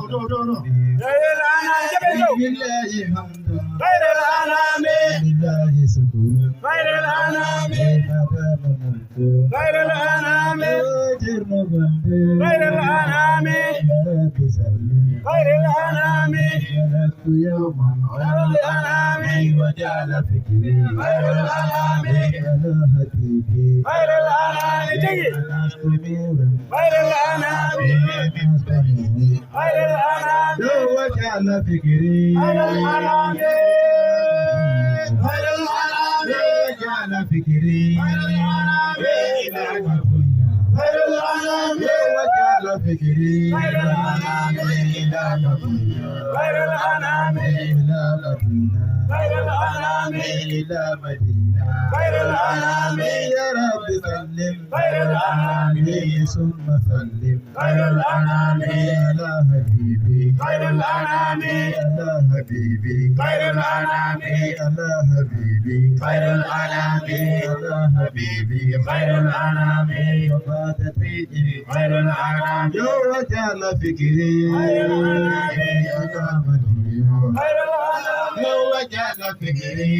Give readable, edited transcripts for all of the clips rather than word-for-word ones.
وجعل فكري خير الأنام خير الأنام خير الأنام خير الأنام وجعل فكري خير الأنام خير الأنام وجعل فكري خير الأنام خير الأنام وجعل فكري خير الأنام خير الأنام خير الأنام إلى مدينة خير الأنام يا رب سلم خير الأنام ثم سلم خير الأنام على حبيبي خير الأنام على حبيبي خير الأنام على حبيبي خير الأنام على حبيبي خير الأنام وقد فيني خير الأنام وجعل فكري خير الأنام على مدينة خير الأنام وجعل فكري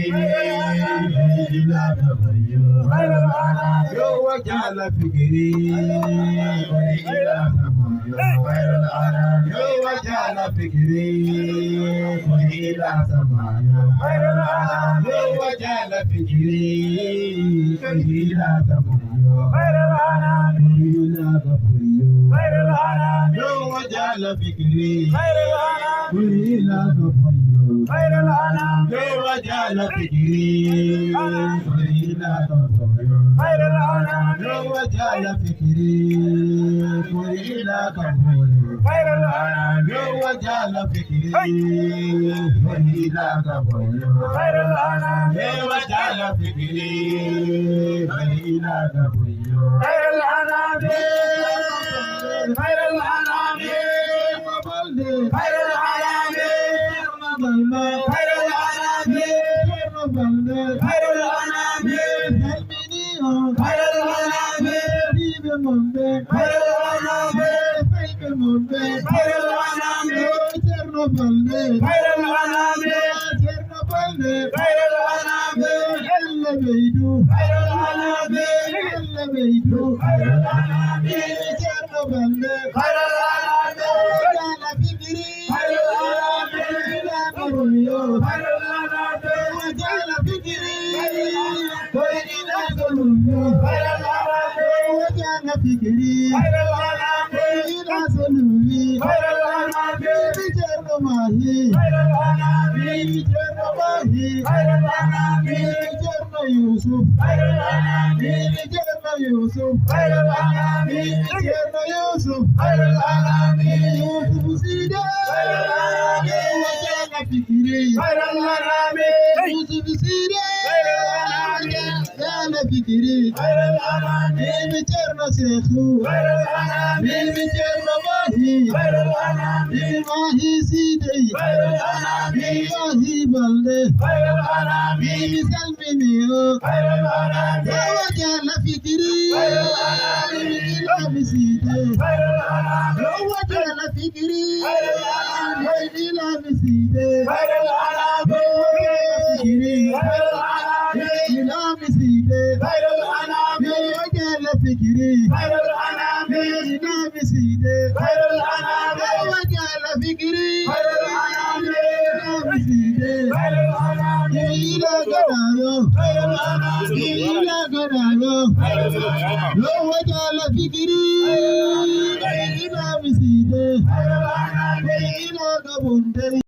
إلى تغير خير الأنام وجعل فكري إلى تغير خير الأنام وجعل فكري إلى تغير خير الأنام وجعل فكري إلى تغير خير الأنام إلى تغير خير الأنام وجعل فكري خير الأنام إلى تغير خير الأنام وجعل فكري إلى تغير خير الأنام وجعل فكري إلى تغير خير الأنام وجعل فكري إلى تغير خير الأنام وجعل فكري إلى تغير خير الأنام خير الأنام خير الأنام خير الأنام خير الأنام خير الأنام خير الأنام خير الأنام خير الأنام خير الأنام إلا بيدو خير الأنام إلا بيدو خير الأنام خير الأنام وجعل فكري خير الأنام إلى تغير خير الأنام وجعل فكري إلى تغير خير الأنام وجعل فكري خير الأنام إلى سلوي خير الأنام بجر ماهي خير الأنام بجر ماهي خير الأنام بجر يوسف خير الأنام بجر يوسف خير الأنام بجر يوسف خير الأنام يوسف سيدا خير الأنام وجعل فكري خير الأنام يوسف سيدا خير الأنام وجعل فكري خير الأنام بجر نسيخو خير الأنام بجر ماهي خير الأنام ماهي سيدي خير الأنام ماهي بلده خير الأنام بسلمنيو خير الأنام وجعل فكري خير الأنام إلى مسيدي خير الأنام وجعل فكري خير الأنام إلى مسيدي خير الأنام فكري خير الأنام إلى مسيدي خير الأنام وجعل فكري خير الأنام إلى مسيدي خير الأنام وجعل فكري خير الأنام إلى مسيدي خير الأنام إلى غنايو خير الأنام إلى غنايو وجعل فكري إلى مسيدي خير الأنام إلى غبوندي